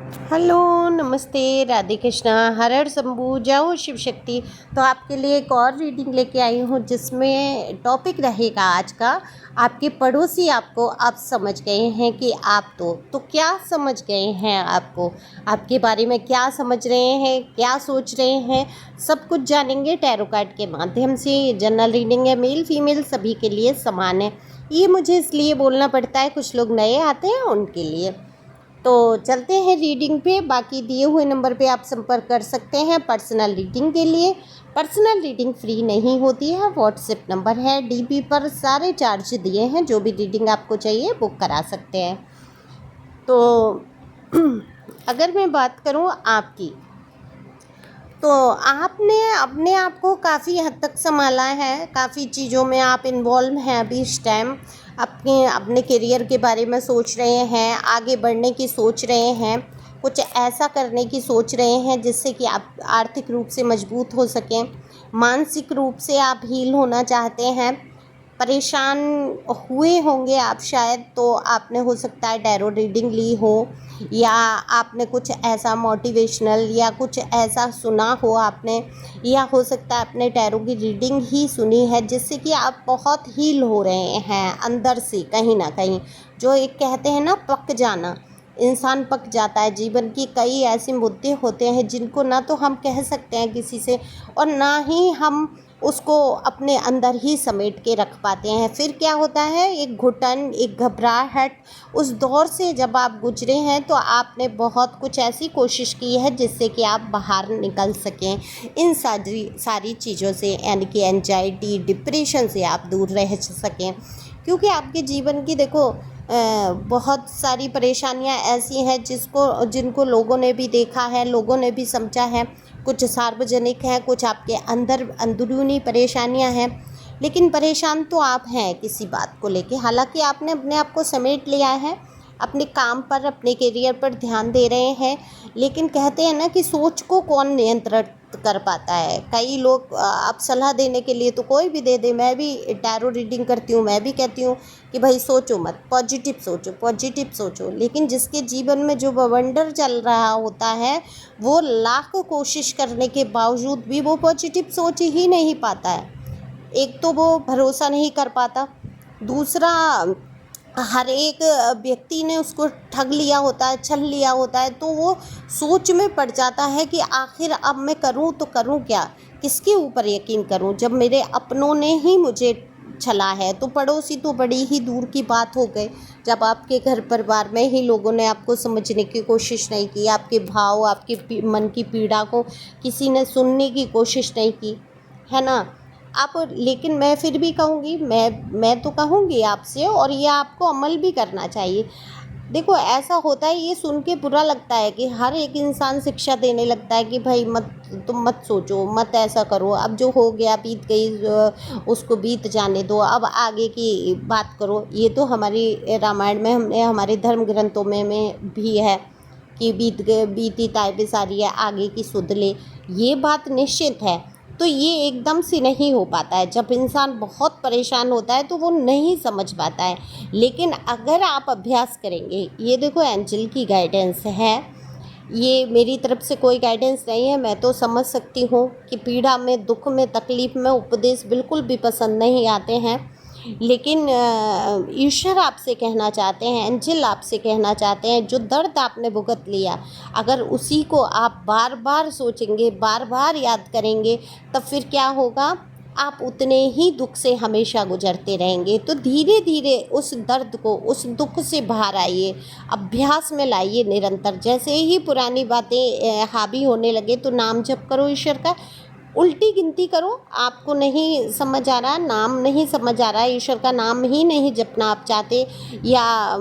Hello, नमस्ते, राधे कृष्णा, हर हर शंभू, जय हो शिव शक्ति। तो आपके लिए एक और रीडिंग लेके आई हूँ जिसमें टॉपिक रहेगा आज का, आपके पड़ोसी आपको आप समझ गए हैं कि आप तो क्या समझ गए हैं, आपको आपके बारे में क्या समझ रहे हैं, क्या सोच रहे हैं, सब कुछ जानेंगे टैरो कार्ड के माध्यम से। ये जनरल रीडिंग है, मेल फीमेल सभी के लिए समान है। ये मुझे इसलिए बोलना पड़ता है, कुछ लोग नए आते हैं उनके लिए। तो चलते हैं रीडिंग पे। बाकी दिए हुए नंबर पे आप संपर्क कर सकते हैं पर्सनल रीडिंग के लिए। पर्सनल रीडिंग फ्री नहीं होती है, व्हाट्सएप नंबर है, डीपी पर सारे चार्ज दिए हैं। जो भी रीडिंग आपको चाहिए बुक करा सकते हैं। तो अगर मैं बात करूं आपकी, तो आपने अपने आप को काफ़ी हद तक संभाला है, काफ़ी चीज़ों में आप इन्वॉल्व हैं अभी इस टाइम। अपने अपने करियर के बारे में सोच रहे हैं, आगे बढ़ने की सोच रहे हैं, कुछ ऐसा करने की सोच रहे हैं जिससे कि आप आर्थिक रूप से मजबूत हो सकें, मानसिक रूप से आप हील होना चाहते हैं। परेशान हुए होंगे आप शायद, तो आपने हो सकता है टैरो रीडिंग ली हो, या आपने कुछ ऐसा मोटिवेशनल या कुछ ऐसा सुना हो आपने, या हो सकता है आपने टैरो की रीडिंग ही सुनी है जिससे कि आप बहुत हील हो रहे हैं अंदर से कहीं ना कहीं। जो एक कहते हैं ना पक जाना, इंसान पक जाता है। जीवन की कई ऐसे मुद्दे होते हैं जिनको ना तो हम कह सकते हैं किसी से, और ना ही हम उसको अपने अंदर ही समेट के रख पाते हैं। फिर क्या होता है, एक घुटन, एक घबराहट। उस दौर से जब आप गुजरे हैं तो आपने बहुत कुछ ऐसी कोशिश की है जिससे कि आप बाहर निकल सकें इन सारी चीज़ों से, यानी कि एंजाइटी, डिप्रेशन से आप दूर रह सकें। क्योंकि आपके जीवन की देखो बहुत सारी परेशानियां ऐसी हैं जिनको लोगों ने भी देखा है, लोगों ने भी समझा है। कुछ सार्वजनिक हैं, कुछ आपके अंदर अंदरूनी परेशानियां हैं। लेकिन परेशान तो आप हैं किसी बात को लेके। हालांकि आपने अपने आप को समेट लिया है, अपने काम पर, अपने करियर पर ध्यान दे रहे हैं। लेकिन कहते हैं ना कि सोच को कौन नियंत्रित कर पाता है। कई लोग आप सलाह देने के लिए तो कोई भी दे दे, मैं भी टैरो रीडिंग करती हूँ, मैं भी कहती हूँ कि भाई सोचो मत, पॉजिटिव सोचो, पॉजिटिव सोचो। लेकिन जिसके जीवन में जो बवंडर चल रहा होता है, वो लाख कोशिश करने के बावजूद भी वो पॉजिटिव सोच ही नहीं पाता है। एक तो वो भरोसा नहीं कर पाता, दूसरा हर एक व्यक्ति ने उसको ठग लिया होता है, छल लिया होता है। तो वो सोच में पड़ जाता है कि आखिर अब मैं करूं तो करूं क्या, किसके ऊपर यकीन करूं, जब मेरे अपनों ने ही मुझे छला है। तो पड़ोसी तो बड़ी ही दूर की बात हो गई, जब आपके घर परिवार में ही लोगों ने आपको समझने की कोशिश नहीं की, आपके भाव, आपके मन की पीड़ा को किसी ने सुनने की कोशिश नहीं की, है ना। आप, लेकिन मैं फिर भी कहूँगी, मैं तो कहूँगी आपसे, और ये आपको अमल भी करना चाहिए। देखो ऐसा होता है, ये सुन के बुरा लगता है कि हर एक इंसान शिक्षा देने लगता है कि भाई मत, तुम मत सोचो, मत ऐसा करो, अब जो हो गया बीत गई, उसको बीत जाने दो, अब आगे की बात करो। ये तो हमारी रामायण में, हमने हमारे धर्म ग्रंथों में भी है कि बीत गए, बीती ताय सारी है, आगे की सुध ले। ये बात निश्चित है। तो ये एकदम से नहीं हो पाता है। जब इंसान बहुत परेशान होता है तो वो नहीं समझ पाता है। लेकिन अगर आप अभ्यास करेंगे, ये देखो एंजल की गाइडेंस है, ये मेरी तरफ से कोई गाइडेंस नहीं है। मैं तो समझ सकती हूँ कि पीड़ा में, दुख में, तकलीफ़ में उपदेश बिल्कुल भी पसंद नहीं आते हैं। लेकिन ईश्वर आपसे कहना चाहते हैं, एंजल आपसे कहना चाहते हैं, जो दर्द आपने भुगत लिया, अगर उसी को आप बार बार सोचेंगे, बार बार याद करेंगे, तब फिर क्या होगा, आप उतने ही दुख से हमेशा गुजरते रहेंगे। तो धीरे धीरे उस दर्द को, उस दुख से बाहर आइए, अभ्यास में लाइए निरंतर। जैसे ही पुरानी बातें हावी होने लगे तो नाम जप करो ईश्वर का, उल्टी गिनती करो। आपको नहीं समझ आ रहा, नाम नहीं समझ आ रहा है, ईश्वर का नाम ही नहीं जपना आप चाहते, या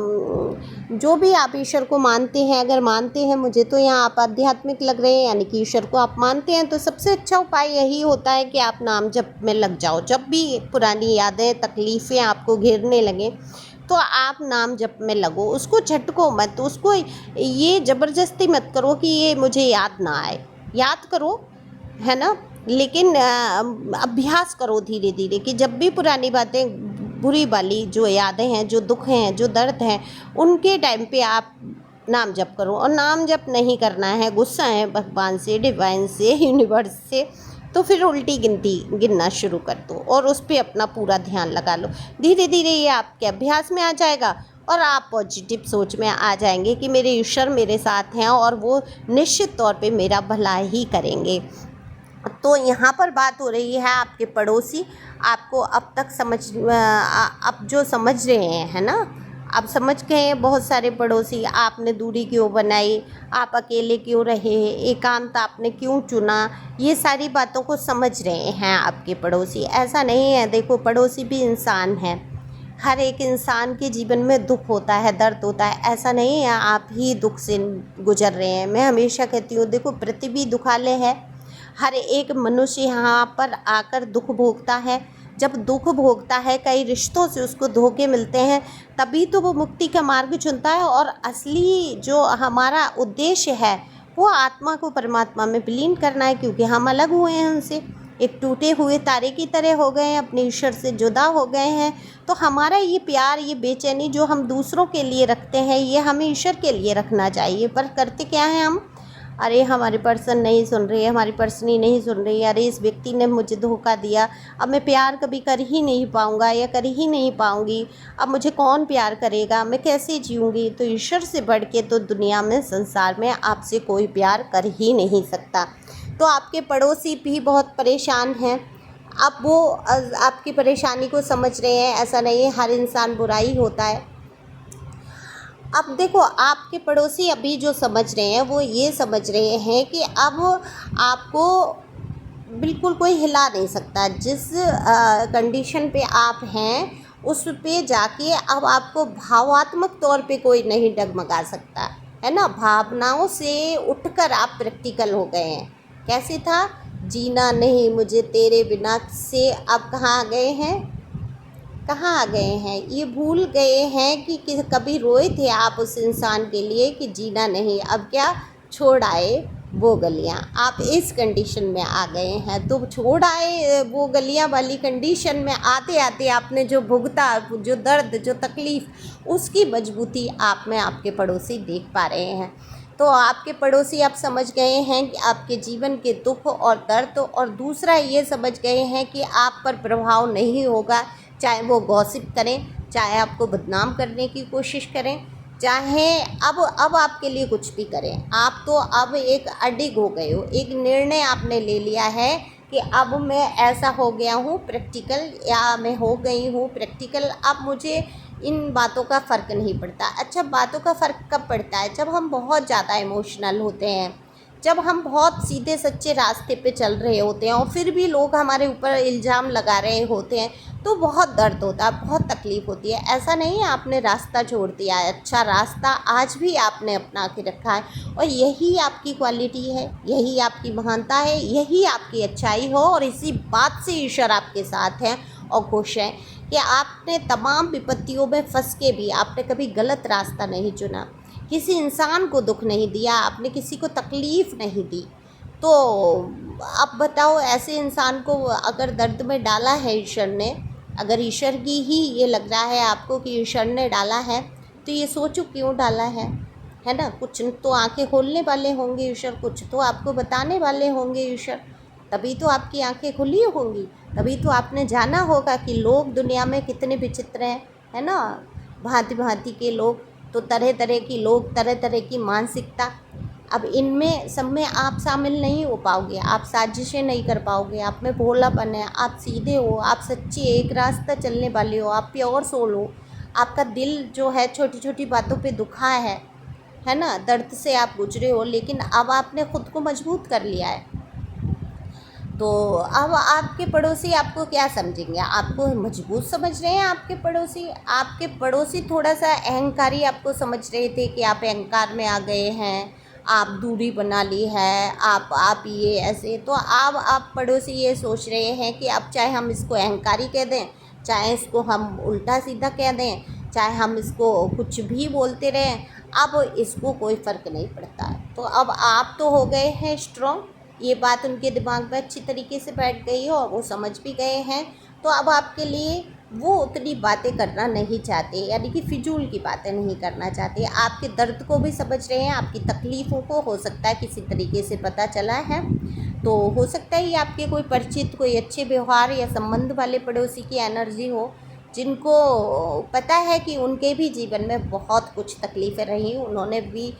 जो भी आप ईश्वर को मानते हैं, अगर मानते हैं, मुझे तो यहाँ आप आध्यात्मिक लग रहे हैं, यानी कि ईश्वर को आप मानते हैं, तो सबसे अच्छा उपाय यही होता है कि आप नाम जप में लग जाओ। जब भी पुरानी यादें, तकलीफ़ें आपको घेरने लगें तो आप नाम जप में लगो, उसको झटको मत, उसको ये ज़बरदस्ती मत करो कि ये मुझे याद ना आए। याद करो, है ना, लेकिन अभ्यास करो धीरे धीरे कि जब भी पुरानी बातें, बुरी वाली जो यादें हैं, जो दुख हैं, जो दर्द हैं, उनके टाइम पे आप नाम जप करो। और नाम जप नहीं करना है, गुस्सा है भगवान से, डिवाइन से, यूनिवर्स से, तो फिर उल्टी गिनती गिनना शुरू कर दो और उस पे अपना पूरा ध्यान लगा लो। धीरे धीरे ये आपके अभ्यास में आ जाएगा और आप पॉजिटिव सोच में आ जाएंगे कि मेरे ईश्वर मेरे साथ हैं और वो निश्चित तौर पे मेरा भला ही करेंगे। तो यहाँ पर बात हो रही है आपके पड़ोसी आपको अब तक अब जो समझ रहे हैं, है ना, आप समझ गए हैं। बहुत सारे पड़ोसी, आपने दूरी क्यों बनाई, आप अकेले क्यों रहे, एकांत आपने क्यों चुना, ये सारी बातों को समझ रहे हैं आपके पड़ोसी। ऐसा नहीं है, देखो पड़ोसी भी इंसान है, हर एक इंसान के जीवन में दुख होता है, दर्द होता है। ऐसा नहीं है आप ही दुख से गुजर रहे हैं। मैं हमेशा कहती हूँ, देखो पृथ्वी दुखालय है, हर एक मनुष्य यहाँ पर आकर दुख भोगता है। जब दुख भोगता है, कई रिश्तों से उसको धोखे मिलते हैं, तभी तो वो मुक्ति का मार्ग चुनता है। और असली जो हमारा उद्देश्य है वो आत्मा को परमात्मा में विलीन करना है, क्योंकि हम अलग हुए हैं उनसे, एक टूटे हुए तारे की तरह हो गए हैं, अपने ईश्वर से जुदा हो गए हैं। तो हमारा ये प्यार, ये बेचैनी जो हम दूसरों के लिए रखते हैं, ये हमें ईश्वर के लिए रखना चाहिए। पर करते क्या हैं हम, अरे हमारी पर्सन नहीं सुन रही है, हमारी पर्सनी नहीं सुन रही है, अरे इस व्यक्ति ने मुझे धोखा दिया, अब मैं प्यार कभी कर ही नहीं पाऊँगा या कर ही नहीं पाऊँगी, अब मुझे कौन प्यार करेगा, मैं कैसे जीऊँगी। तो ईश्वर से बढ़ के तो दुनिया में, संसार में आपसे कोई प्यार कर ही नहीं सकता। तो आपके पड़ोसी भी बहुत परेशान हैं, अब वो आपकी परेशानी को समझ रहे हैं। ऐसा नहीं है हर इंसान बुरा ही होता है। अब देखो आपके पड़ोसी अभी जो समझ रहे हैं वो ये समझ रहे हैं कि अब आपको बिल्कुल कोई हिला नहीं सकता। जिस कंडीशन पे आप हैं उस पे जाके अब आपको भावात्मक तौर पे कोई नहीं डगमगा सकता, है ना। भावनाओं से उठकर आप प्रैक्टिकल हो गए हैं। कैसे था, जीना नहीं मुझे तेरे बिना से अब कहाँ आ गए हैं, कहाँ आ गए हैं, ये भूल गए हैं कि कभी रोए थे आप उस इंसान के लिए कि जीना नहीं, अब क्या छोड़ आए वो गलियाँ। आप इस कंडीशन में आ गए हैं। तो छोड़ आए वो गलियाँ वाली कंडीशन में आते आते आपने जो भुगता, जो दर्द, जो तकलीफ़, उसकी मजबूती आप में आपके पड़ोसी देख पा रहे हैं। तो आपके पड़ोसी आप समझ गए हैं कि आपके जीवन के दुख और दर्द, और दूसरा ये समझ गए हैं कि आप पर प्रभाव नहीं होगा, चाहे वो गॉसिप करें, चाहे आपको बदनाम करने की कोशिश करें, चाहे अब आपके लिए कुछ भी करें। आप तो अब एक अडिग हो गए हो, एक निर्णय आपने ले लिया है कि अब मैं ऐसा हो गया हूँ प्रैक्टिकल, या मैं हो गई हूँ प्रैक्टिकल, अब मुझे इन बातों का फ़र्क नहीं पड़ता। अच्छा, बातों का फ़र्क कब पड़ता है, जब हम बहुत ज़्यादा इमोशनल होते हैं, जब हम बहुत सीधे सच्चे रास्ते पे चल रहे होते हैं और फिर भी लोग हमारे ऊपर इल्ज़ाम लगा रहे होते हैं, तो बहुत दर्द होता है, बहुत तकलीफ़ होती है। ऐसा नहीं है आपने रास्ता छोड़ दिया है, अच्छा रास्ता आज भी आपने अपना के रखा है, और यही आपकी क्वालिटी है, यही आपकी महानता है, यही आपकी अच्छाई हो। और इसी बात से ईश्वर आपके साथ हैं और खुश हैं कि आपने तमाम विपत्तियों में फंस के भी आपने कभी गलत रास्ता नहीं चुना, किसी इंसान को दुख नहीं दिया, आपने किसी को तकलीफ़ नहीं दी। तो अब बताओ, ऐसे इंसान को अगर दर्द में डाला है ईश्वर ने, अगर ईश्वर की ही ये लग रहा है आपको कि ईश्वर ने डाला है, तो ये सोचो क्यों डाला है ना। कुछ तो आंखें खोलने वाले होंगे ईश्वर, कुछ तो आपको बताने वाले होंगे ईश्वर, तभी तो आपकी आंखें खुली होंगी, तभी तो आपने जाना होगा कि लोग दुनिया में कितने विचित्र हैं, है ना। भांति भांति के लोग, तो तरह तरह की लोग, तरह तरह की मानसिकता। अब इनमें सब में आप शामिल नहीं हो पाओगे, आप साजिशें नहीं कर पाओगे, आप में भोलापन है, आप सीधे हो, आप सच्चे एक रास्ता चलने वाले हो, आप प्योर सोल हो। आपका दिल जो है छोटी छोटी बातों पे दुखा है ना, दर्द से आप गुजरे हो, लेकिन अब आपने ख़ुद को मजबूत कर लिया है। तो अब आपके पड़ोसी आपको क्या समझेंगे, आपको मजबूत समझ रहे हैं आपके पड़ोसी थोड़ा सा अहंकारी आपको समझ रहे थे कि आप अहंकार में आ गए हैं, आप दूरी बना ली है, आप ये ऐसे। तो अब आप पड़ोसी ये सोच रहे हैं कि अब चाहे हम इसको अहंकारी कह दें, चाहे इसको हम उल्टा सीधा कह दें, चाहे हम इसको कुछ भी बोलते रहें, अब इसको कोई फ़र्क नहीं पड़ता है। तो अब आप तो हो गए हैं स्ट्रॉन्ग, ये बात उनके दिमाग में अच्छी तरीके से बैठ गई है और वो समझ भी गए हैं। तो अब आपके लिए वो उतनी बातें करना नहीं चाहते, यानी कि फिजूल की बातें नहीं करना चाहते। आपके दर्द को भी समझ रहे हैं, आपकी तकलीफ़ों को हो सकता है किसी तरीके से पता चला है। तो हो सकता है ये आपके कोई परिचित, कोई अच्छे व्यवहार या संबंध वाले पड़ोसी की एनर्जी हो, जिनको पता है कि उनके भी जीवन में बहुत कुछ तकलीफ़ें रही, उन्होंने भी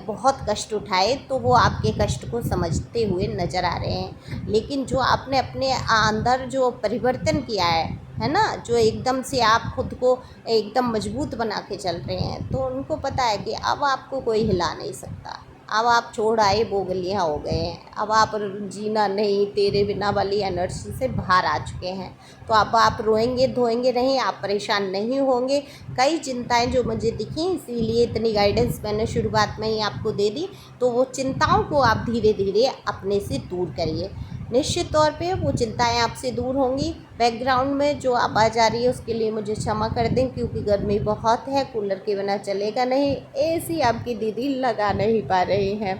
बहुत कष्ट उठाए, तो वो आपके कष्ट को समझते हुए नज़र आ रहे हैं। लेकिन जो आपने अपने अंदर जो परिवर्तन किया है ना, जो एकदम से आप खुद को एकदम मजबूत बना के चल रहे हैं, तो उनको पता है कि अब आपको कोई हिला नहीं सकता। अब आप छोड़ आए वो गलियाँ हो गए हैं, अब आप जीना नहीं तेरे बिना वाली एनर्जी से बाहर आ चुके हैं। तो अब आप रोएंगे धोएंगे नहीं, आप परेशान नहीं होंगे। कई चिंताएं जो मुझे दिखी, इसीलिए इतनी गाइडेंस मैंने शुरुआत में ही आपको दे दी। तो वो चिंताओं को आप धीरे धीरे अपने से दूर करिए, निश्चित तौर पे वो चिंताएं आपसे दूर होंगी। बैकग्राउंड में जो आवाज़ आ रही है उसके लिए मुझे क्षमा कर दें, क्योंकि गर्मी बहुत है, कूलर के बिना चलेगा नहीं, एसी आपकी दीदी लगा नहीं पा रही हैं।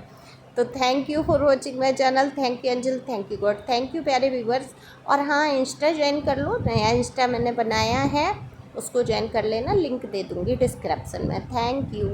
तो thank you for watching my channel, thank you Anjal, thank you god, thank you प्यारे व्यूवर्स। और हाँ, इंस्टा ज्वाइन कर लो, नया इंस्टा मैंने बनाया है, उसको ज्वाइन कर लेना, लिंक दे दूँगी डिस्क्रिप्सन में। Thank you.